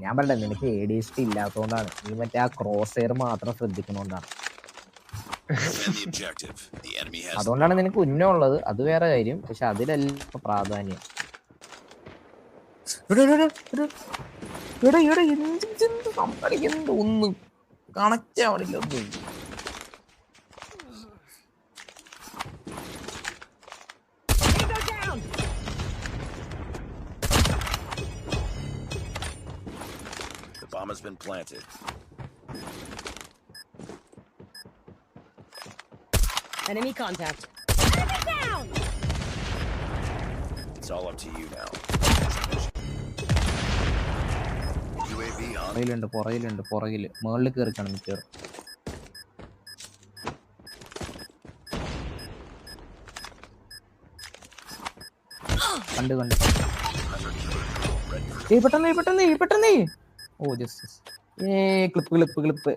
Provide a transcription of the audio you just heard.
ഞാൻ പറയട്ടെ നിനക്ക് ADHD ഇല്ലാത്തതുകൊണ്ടാണ്, നീ മറ്റേ ആ ക്രോസ് എയർ മാത്രം ശ്രദ്ധിക്കുന്നോണ്ടാണ്. അതുകൊണ്ടാണ് നിനക്ക് ഉന്നമുള്ളത്, അത് വേറെ കാര്യം. പക്ഷെ അതിലല്ല പ്രാധാന്യം. എന്ത് ഒന്നും കണക്റ്റ് ആവണില്ല ഒന്നും. Bomb has been planted. Enemy contact. Enemy down. It's all up to you now. UAV on. പുറകില് മുകളിൽ കയറിക്കണം മിക്കവാറും. കണ്ട് പെട്ടെന്ന് ഓ ജസ്റ്റ് ക്ലിപ്പ്